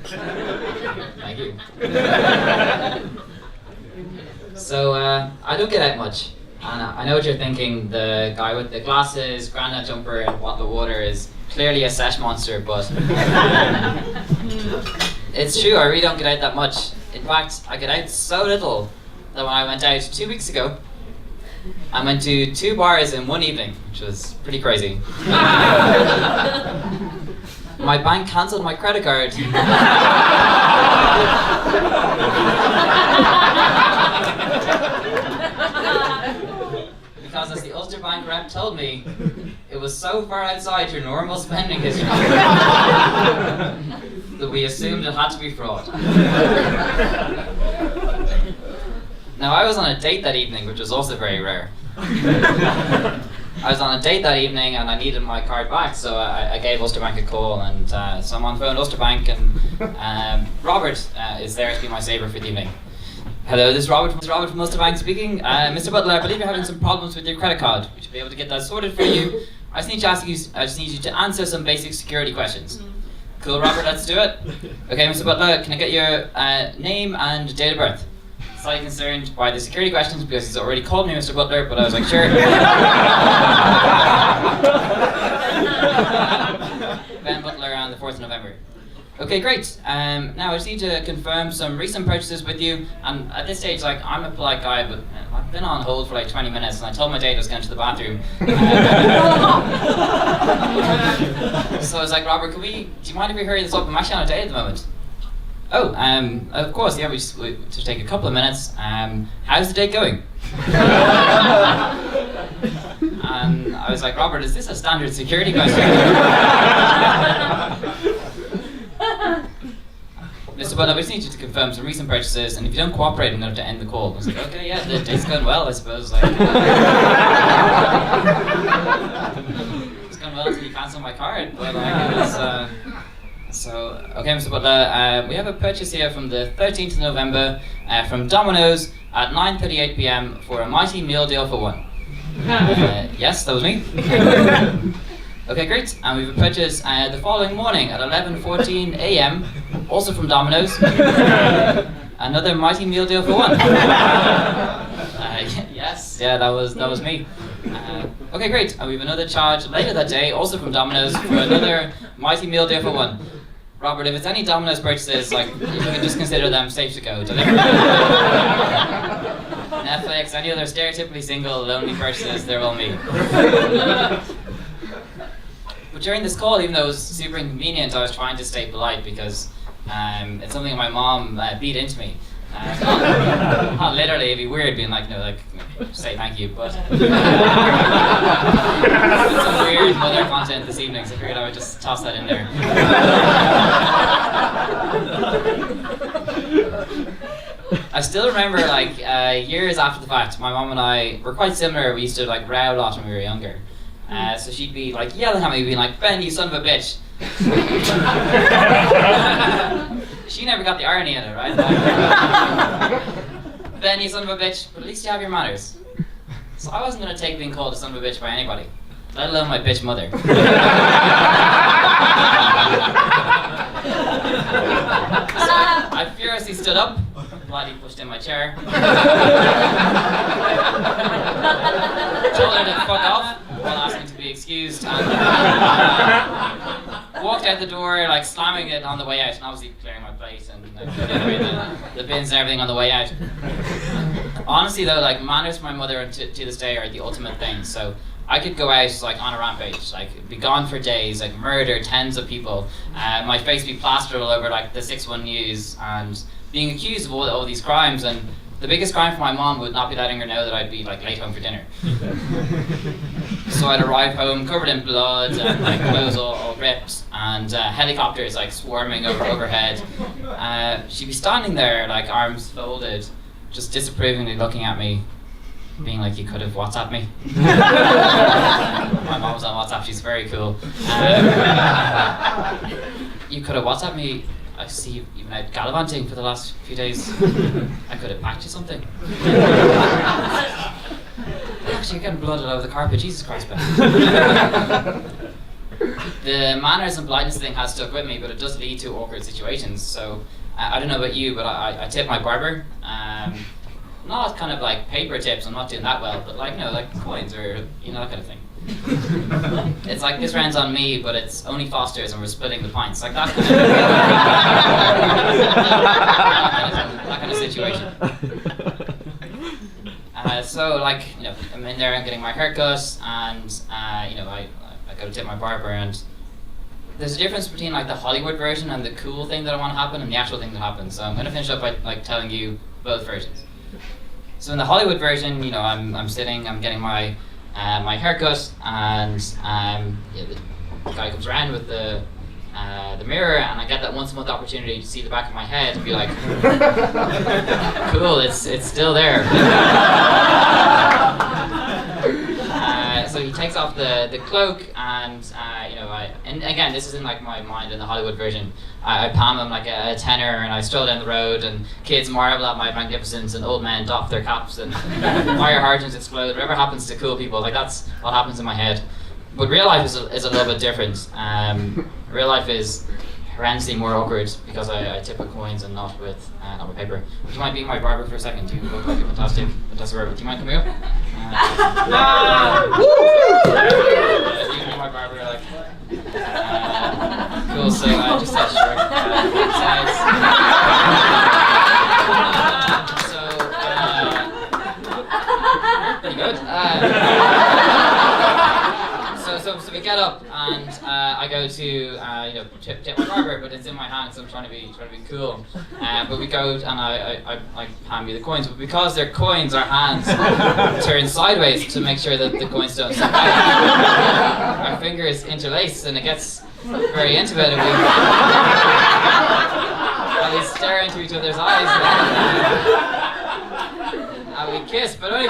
Thank you. So, I don't get out much. And I know what you're thinking, the guy with the glasses, granite jumper and a bottle of water is clearly a sesh monster, but it's true, I really don't get out that much. In fact, I get out so little that when I went out 2 weeks ago, I went to 2 bars in one evening, which was pretty crazy. My bank cancelled my credit card. Because as the Ulster Bank rep told me, it was so far outside your normal spending history that we assumed it had to be fraud. Now I was on a date that evening, which was also very rare. I was on a date that evening and I needed my card back, so I gave Ulster Bank a call, and so I'm on the phone to Ulster Bank, and Robert is there to be my saver for the evening. Hello, this is Robert from Ulster Bank speaking. Mr. Butler, I believe you're having some problems with your credit card. We should be able to get that sorted for you. I just need you to answer some basic security questions. Cool, Robert, let's do it. Okay, Mr. Butler, can I get your name and date of birth? Slightly concerned by the security questions because he's already called me Mr. Butler, but I was like, sure. Ben Butler on the 4th of November. Okay, great. Now I just need to confirm some recent purchases with you, and at this stage, like, I'm a polite guy, but I've been on hold for like 20 minutes, and I told my date I was going to the bathroom. So I was like, Robert, do you mind if we hurry this up? I'm actually on a date at the moment. Oh, of course, yeah, we just take a couple of minutes. How's the date going? And I was like, Robert, is this a standard security question? Mr. Butler, we just need you to confirm some recent purchases, and if you don't cooperate, I'm going to have to end the call. I was like, okay, yeah, the date's going well, I suppose. Like, it's going well until you cancel my card, but like, it was. So, okay, Mr. Butler, we have a purchase here from the 13th of November from Domino's at 9:38 p.m. for a mighty meal deal for one. Yes, that was me. Okay, great. And we have a purchase the following morning at 11:14 a.m. also from Domino's. Another mighty meal deal for one. Yes, yeah, that was me. Okay, great. And we have another charge later that day, also from Domino's, for another mighty meal deal for one. Robert, if it's any Domino's purchases, like, you can just consider them safe to go. Netflix, any other stereotypically single, lonely purchases, they're all me. But during this call, even though it was super inconvenient, I was trying to stay polite because it's something my mom beat into me. Not literally, it'd be weird being like, no, like, say thank you, but some weird mother content this evening, so I figured I would just toss that in there. I still remember, like, years after the fact, my mom and I were quite similar. We used to, like, row a lot when we were younger. So she'd be, like, yelling at me, being like, Ben, you son of a bitch. She never got the irony in it, right? Ben, you son of a bitch, but at least you have your manners. So I wasn't going to take being called a son of a bitch by anybody, let alone my bitch mother. So I furiously stood up, politely pushed in my chair, told her to fuck off while asking to be excused, and walked out the door, like, slamming it on the way out, and obviously clearing my plate and putting away the bins and everything on the way out. Honestly though, like, manners for my mother to this day are the ultimate thing. So I could go out, like, on a rampage, like, be gone for days, like, murder tens of people, my face be plastered all over, like, the 6-1 News, and being accused of all these crimes. And the biggest crime for my mom would not be letting her know that I'd be, like, late home for dinner. So I'd arrive home covered in blood and, like, clothes all ripped, and helicopters, like, swarming overhead. She'd be standing there, like, arms folded, just disapprovingly looking at me, being like, you could have WhatsApped me. My mom's on WhatsApp, she's very cool. You could have WhatsApped me. I see you've been out gallivanting for the last few days. I could have packed you something. Actually, you're getting blood all over the carpet. Jesus Christ, Ben. the manners and politeness thing has stuck with me, but it does lead to awkward situations. So I don't know about you, but I tip my barber. Not kind of like paper tips, I'm not doing that well, but like, like coins or, that kind of thing. It's like, this round's on me, but it's only Foster's and we're splitting the pints. Like that kind of situation. So like, I'm in there, I'm getting my haircut, and I go to tip my barber, and there's a difference between like the Hollywood version and the cool thing that I want to happen and the actual thing that happens. So I'm going to finish up by like telling you both versions. So in the Hollywood version, I'm sitting, I'm getting my my haircut, and the guy comes around with the mirror, and I get that once a month opportunity to see the back of my head and be like, cool, it's still there. So he takes off the cloak, and and again, this is in like my mind in the Hollywood version. I palm him like a tenner, and I stroll down the road, and kids marvel at my magnificence, and old men doff their caps, and fire hydrants explode. Whatever happens to cool people, like that's what happens in my head. But real life is a little bit different. Real life is horrendously more awkward because I tip with coins and not with paper. Would you mind being my barber for a second? You look like a fantastic barber. Do you mind coming up? You can be my barber, like. Cool. So I just said short. Pretty good. So we get up, and I go to tip my barber, but it's in my hand, so I'm trying to be cool. But we go, and I hand you the coins, but because they're coins, our hands turn sideways to make sure that the coins don't slip out. Our fingers interlace, and it gets very intimate, and we stare into each other's eyes, and we kiss, but only.